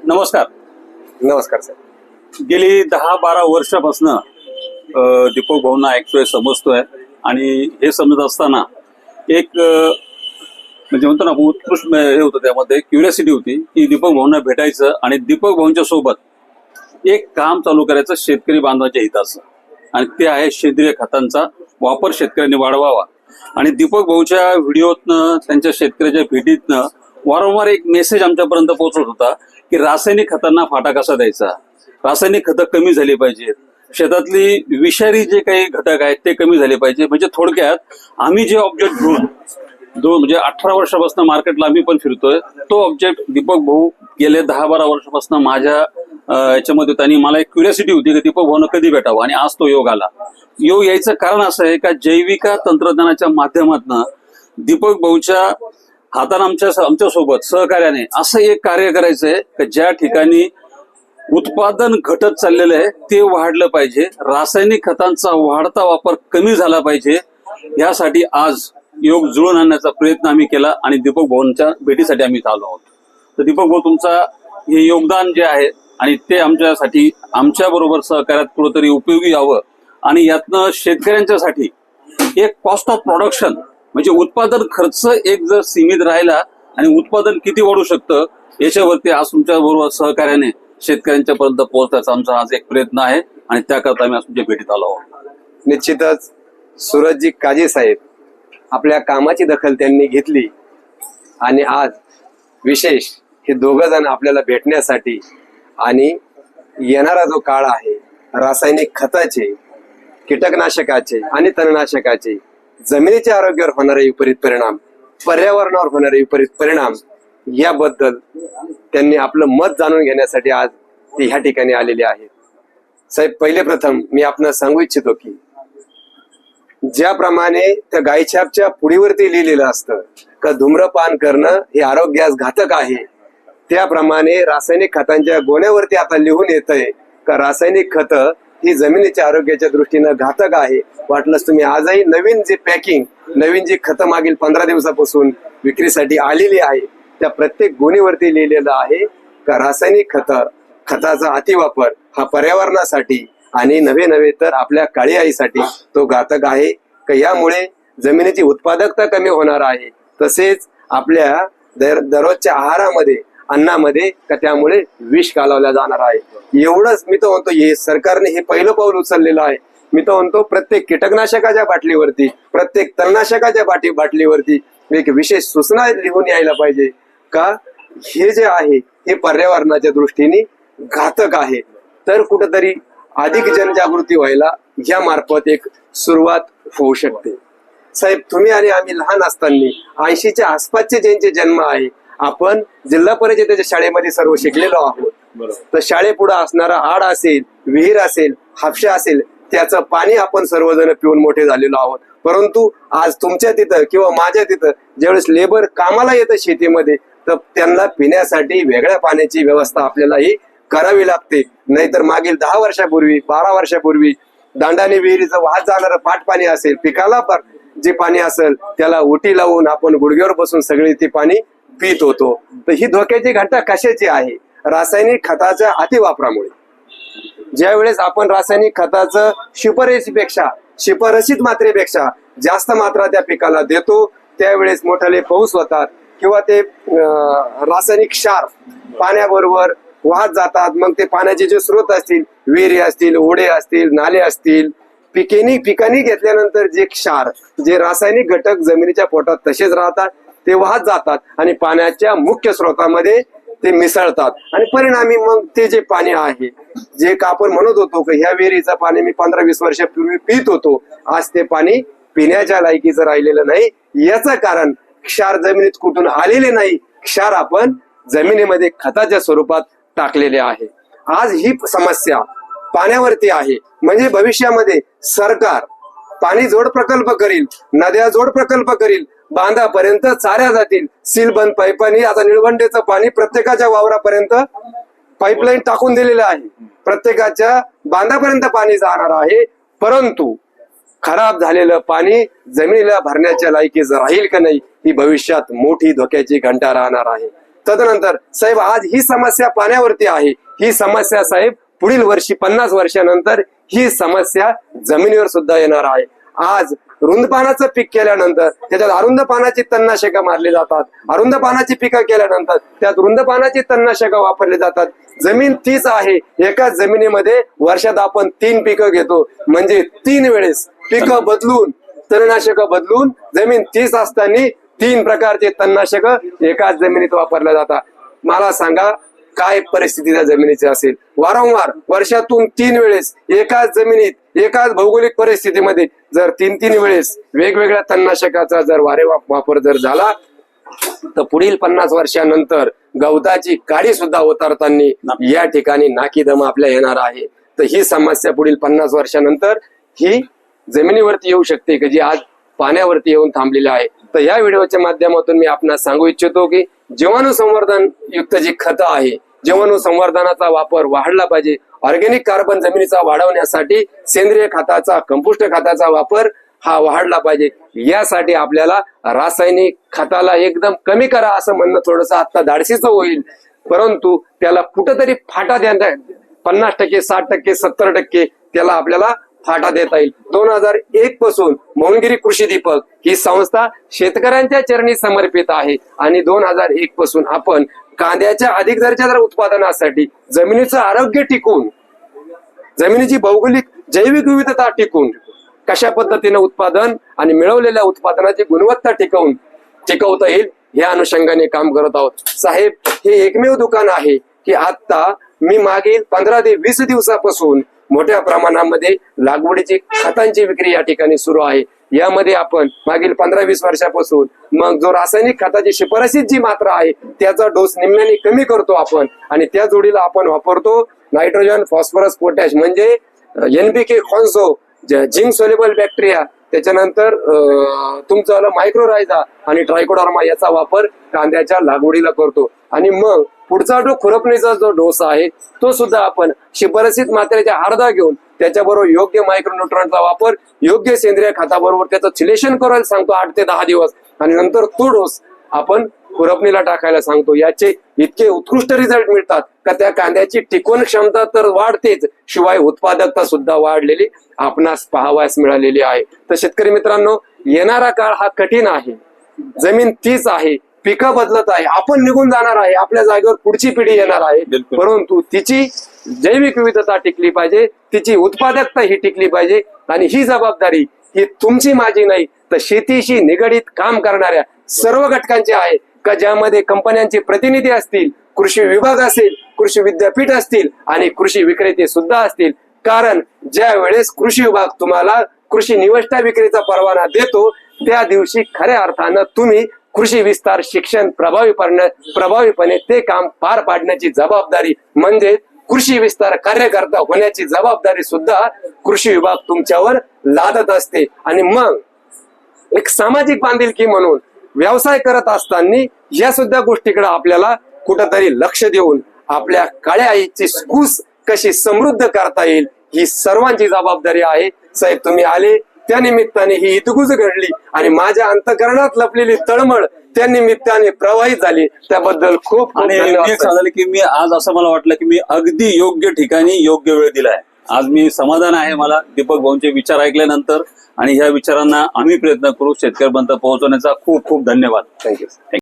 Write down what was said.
नमस्कार. नमस्कार सर. गेली 10-12 वर्षापासून दीपक भाऊंना ऐकतोय, समजतोय आणि हे समजत असताना एक म्हणजे म्हणतो ना उत्कृष्ट हे होतं, त्यामध्ये क्युरियोसिटी होती की दीपक भाऊंना भेटायचं आणि दीपक भाऊंच्या सोबत एक काम चालू करायचं शेतकरी बांधवांच्या हिताचं, आणि ते आहे सेंद्रिय खतांचा वापर शेतकऱ्यांनी वाढवावा. आणि दीपक भाऊच्या व्हिडिओतनं, त्यांच्या शेतकऱ्याच्या भेटीतनं वारंवार एक मेसेज आमच्यापर्यंत पोहोचत होता की रासायनिक खतांना फाटा कसा द्यायचा, रासायनिक खतं कमी झाली पाहिजेत, शेतातली विषारी जे काही घटक आहेत ते कमी झाले पाहिजे. म्हणजे थोडक्यात आम्ही जे ऑब्जेक्ट घेऊन म्हणजे 18 वर्षापासून मार्केटला आम्ही पण फिरतोय, तो ऑब्जेक्ट दीपक भाऊ गेले 10-12 वर्षापासून माझ्या याच्यामध्ये होता. आणि मला एक क्युरियोसिटी होती की दीपक भाऊनं कधी भेटावं, आणि आज तो योग आला. योग यायचं कारण असं आहे का जैविक तंत्रज्ञानाच्या माध्यमातून दीपक भाऊच्या हाताने आमच्या सोबत सहकार्याने असं एक कार्य करायचं आहे की ज्या ठिकाणी उत्पादन घटत चाललेलं आहे ते वाढलं पाहिजे, रासायनिक खतांचा वाढता वापर कमी झाला पाहिजे. यासाठी आज योग जुळून आणण्याचा प्रयत्न आम्ही केला आणि दीपक भाऊंच्या भेटीसाठी आम्ही आलो आहोत. तर दीपक भाऊ, तुमचा हे योगदान जे आहे आणि ते आमच्यासाठी आमच्या बरोबर सहकार्यात कुठेतरी उपयोगी यावं, आणि यातनं शेतकऱ्यांच्यासाठी एक कॉस्ट ऑफ प्रोडक्शन म्हणजे उत्पादन खर्च एक जर सीमित राहिला आणि उत्पादन किती वाढू शकतं याच्यावरती आज तुमच्या बरोबर सहकार्याने शेतकऱ्यांच्या पर्यंत पोहोचण्याचा आमचा आज एक प्रयत्न आहे, आणि त्याकरता आम्ही आज तुमच्या भेटीत आलो आहोत. निश्चितच सूरजजी काजे साहेब आपल्या कामाची दखल त्यांनी घेतली आणि आज विशेष हे दोघं जण आपल्याला भेटण्यासाठी, आणि येणारा जो काळ आहे रासायनिक खताचे, कीटकनाशकाचे आणि तणनाशकाचे जमिनीच्या आरोग्यावर होणारे विपरीत परिणाम, पर्यावरणावर होणारे विपरीत परिणाम याबद्दल त्यांनी आपलं मत जाणून घेण्यासाठी आज ते ह्या ठिकाणी आलेले आहेत. साहेब, पहिले प्रथम मी आपणाला सांगू इच्छितो की ज्याप्रमाणे त्या गायछापच्या पुढीवरती लिहिलेलं असतं का धूम्रपान करणं हे आरोग्यास घातक आहे, त्याप्रमाणे रासायनिक खतांच्या गोण्यावरती आता लिहून येतंय का रासायनिक खत ही जमिनीच्या आरोग्याच्या दृष्टीनं घातक आहे. वाटलंच तुम्ही आजही नवीन जे पॅकिंग, नवीन जी खतं मागील 15 दिवसापासून विक्रीसाठी आलेली आहे त्या प्रत्येक गोणीवरती लिहिलेलं आहे का रासायनिक खताचा अतिवापर हा पर्यावरणासाठी आणि नव्हे तर आपल्या काळी आईसाठी तो घातक आहे. का यामुळे जमिनीची उत्पादकता कमी होणार आहे, तसेच आपल्या दररोजच्या आहारामध्ये, अन्नामध्ये का त्यामुळे विष घालवल्या जाणार आहे. एवढंच मी तर म्हणतो हे सरकारने हे पहिलं पाऊल उचललेलं आहे. मी तर म्हणतो प्रत्येक कीटकनाशकाच्या बाटलीवरती, प्रत्येक तणनाशकाच्या बाटलीवरती एक विशेष सूचना लिहून यायला पाहिजे का हे जे आहे हे पर्यावरणाच्या दृष्टीने घातक आहे. तर कुठंतरी अधिक जनजागृती व्हायला या मार्फत एक सुरुवात होऊ शकते. साहेब, तुम्ही आणि आम्ही लहान असताना 80च्या आसपासचे ज्यांचे जन्म आहे, आपण जिल्हा परिषदेच्या शाळेमध्ये सर्व शिकलेलो आहोत. तर शाळेपुढे असणारा आड असेल, विहीर असेल, हापशा असेल, त्याचं पाणी आपण सर्वजण पिऊन मोठे झालेलो आहोत. परंतु आज तुमच्या तिथं किंवा माझ्या तिथं ज्यावेळेस लेबर कामाला येतं शेतीमध्ये, तर त्यांना पिण्यासाठी वेगळ्या पाण्याची व्यवस्था आपल्याला ही करावी लागते. नाहीतर मागील 10 वर्षापूर्वी, 12 वर्षापूर्वी दांडाने विहिरीचं वाहत जाणारं पाट पाणी असेल, पिकाला जे पाणी असेल त्याला उटी लावून आपण गुडघ्यावर बसून सगळे ते पाणी पित होतो. तर ही धोक्याची घटना कशाची आहे? रासायनिक खताच्या अतिवापरामुळे. ज्या वेळेस आपण रासायनिक खताचं शिफारसीत मात्रेपेक्षा जास्त मात्रा त्या पिकाला देतो, त्यावेळेस मोठाले पाऊस होतात किंवा ते रासायनिक क्षार पाण्याबरोबर वाहत जातात. मग ते पाण्याचे जे स्रोत असतील, विहिरी असतील, ओढे असतील, नाले असतील, पिकांनी घेतल्यानंतर जे क्षार, जे रासायनिक घटक जमिनीच्या पोटात तसेच राहतात, ते वाहत जातात आणि पाण्याच्या मुख्य स्रोतामध्ये ते मिसळतात. आणि परिणामी मग ते जे पाणी आहे, जे का आपण म्हणत होतो की ह्या विहिरीचं पाणी मी 15-20 वर्षापूर्वी पित होतो, आज ते पाणी पिण्याच्या लायकीचं राहिलेलं नाही. याचं कारण क्षार जमिनीत कुठून आलेले नाही, क्षार आपण जमिनीमध्ये खताच्या स्वरूपात टाकलेले आहे. आज ही समस्या पाण्यावरती आहे. म्हणजे भविष्यामध्ये सरकार पाणी जोड प्रकल्प करील, नद्या जोड प्रकल्प करील, बांधापर्यंत चाऱ्या जातील, सीलबंद पाईपांनी आता निळवंडेचं पाणी प्रत्येकाच्या वावरापर्यंत पाईपलाईन टाकून दिलेलं आहे, प्रत्येकाच्या बांधापर्यंत पाणी जाणार आहे. परंतु खराब झालेलं पाणी जमिनीला भरण्याच्या लायकीचं राहील का नाही ही भविष्यात मोठी धोक्याची घंटा राहणार आहे. तदनंतर साहेब आज ही समस्या पाण्यावरती आहे, ही समस्या साहेब पुढील वर्षी 50 वर्षानंतर ही समस्या जमिनीवर सुद्धा येणार आहे. आज रुंद पानाचं पीक केल्यानंतर त्याच्यात अरुंद पानाची तणनाशकं मारली जातात, अरुंद पानाची पिकं केल्यानंतर त्यात रुंद पानाची तणनाशकं वापरली जातात. जमीन तीच आहे, एका जमिनीमध्ये वर्षात आपण 3 पिकं घेतो, म्हणजे 3 वेळेस पिकं बदलून तणनाशकं बदलून जमीन तीच असताना 3 प्रकारचे तणनाशकं एकाच जमिनीत वापरल्या जातात. मला सांगा काय परिस्थिती त्या जमिनीची असेल. वारंवार वर्षातून 3 वेळेस एकाच जमिनीत एकाच भौगोलिक परिस्थितीमध्ये जर 3 वेळेस वेगवेगळ्या तणनाशकाचा जर वापर जर झाला तर पुढील 50 वर्षानंतर गवताची काडी सुद्धा उतरताना या ठिकाणी नाकीदम आपल्या येणार आहे. तर ही समस्या पुढील 50 वर्षानंतर ही जमिनीवरती येऊ शकते की जी आज पाण्यावरती येऊन थांबलेली आहे. तर या व्हिडिओच्या माध्यमातून मी आपणास सांगू इच्छितो की जीवाणू संवर्धन युक्त जी खतं आहे, जीवाणू संवर्धनाचा वापर वाढला पाहिजे. ऑर्गॅनिक कार्बन जमिनीचा वाढवण्यासाठी सेंद्रिय खताचा, कंपोस्ट खताचा वापर हा वाढला पाहिजे. यासाठी आपल्याला रासायनिक खताला एकदम कमी करा असं म्हणणं थोडंसं आता धाडसीचं होईल, परंतु त्याला कुठंतरी फाटा द्या. 50%, 60%, 70% त्याला आपल्याला फाटा देता येईल. 2001 पासून मोहनगिरी कृषी दीपक ही संस्था शेतकऱ्यांच्या चरणी समर्पित आहे आणि 2001 पासून आपण कांद्याच्या अधिक दर्जादार उत्पादनासाठी जमिनीचं आरोग्य टिकून, जमिनीची भौगोलिक जैविक विविधता टिकून कशा पद्धतीने उत्पादन आणि मिळवलेल्या उत्पादनाची गुणवत्ता टिकवता येईल या अनुषंगाने काम करत आहोत. साहेब, हे एकमेव दुकान आहे की आता मी मागील 15 ते 20 दिवसापासून मोठ्या प्रमाणामध्ये लागवडीची खतांची विक्री या ठिकाणी सुरू आहे. यामध्ये आपण मागील 15-20 वर्षापासून मग जो रासायनिक खताची शिफारसीत जी मात्रा आहे त्याचा डोस निम्म्याने कमी करतो आपण आणि त्या जोडीला आपण वापरतो नायट्रोजन, फॉस्फरस, पोटॅश म्हणजे NPK, कॉन्सो, झिंक सोल्युबल बॅक्टेरिया, त्याच्यानंतर तुमचं मायक्रोरायझा आणि ट्रायकोडर्मा याचा वापर कांद्याच्या लागवडीला करतो. आणि मग पुढचा जो खुरपणीचा जो डोस आहे तो सुद्धा आपण शिफारसीत मात्रेच्या अर्धा घेऊन त्याच्याबरोबर योग्य मायक्रोन्यूट्रॉनचा वापर, योग्य सेंद्रिय खताबरोबर त्याचं सिलेक्शन करायला सांगतो 8 ते 10 दिवस आणि नंतर तो डोस आपण खुरपणीला टाकायला सांगतो. याचे इतके उत्कृष्ट रिझल्ट मिळतात का त्या कांद्याची टिकवण क्षमता तर वाढतेच, शिवाय उत्पादकता सुद्धा वाढलेली आपणास पाहावयास मिळालेली आहे. तर शेतकरी मित्रांनो, येणारा काळ हा कठीण आहे, जमीन तीच आहे, पिकं बदलत आहे, आपण निघून जाणार आहे, आपल्या जागेवर पुढची पिढी येणार आहे, परंतु तिची जैविक विविधता टिकली पाहिजे, तिची उत्पादकता ही टिकली पाहिजे आणि ही जबाबदारी ही तुमची माझी नाही तर शेतीशी निगडीत काम करणाऱ्या सर्व घटकांची आहे का ज्यामध्ये कंपन्यांचे प्रतिनिधी असतील, कृषी विभाग असेल, कृषी विद्यापीठ असतील आणि कृषी विक्रेते सुद्धा असतील. कारण ज्या वेळेस कृषी विभाग तुम्हाला कृषी निविष्ठा विक्रीचा परवाना देतो त्या दिवशी खऱ्या अर्थानं तुम्ही कृषी विस्तार शिक्षण प्रभावीपणे ते काम पार पाडण्याची जबाबदारी म्हणजे कृषी विस्तार कार्यकर्ता होण्याची जबाबदारी सुद्धा कृषी विभाग तुमच्यावर लादत असते. आणि मग एक सामाजिक बांधिलकी म्हणून व्यवसाय करत असताना या सुद्धा गोष्टीकडे आपल्याला कुठंतरी लक्ष देऊन आपल्या काळ्या आईची कूस कशी समृद्ध करता येईल ही सर्वांची जबाबदारी आहे. साहेब, तुम्ही आले त्या निमित्ताने ही इतगुज घडली आणि माझ्या अंतकरणात लपलेली तळमळ त्या निमित्ताने प्रवाहित झाली, त्याबद्दल खूप खूप आणि धन्यवाद. एक सांगाल की मी आज असं मला वाटलं की मी अगदी योग्य ठिकाणी योग्य वेळ दिलाय. आज मी समाधान आहे मला दीपक भाऊंचे विचार ऐकल्यानंतर आणि ह्या विचारांना आम्ही प्रयत्न करू शेतकऱ्यांपर्यंत पोहोचवण्याचा. खूप खूप धन्यवाद. थँक्यू.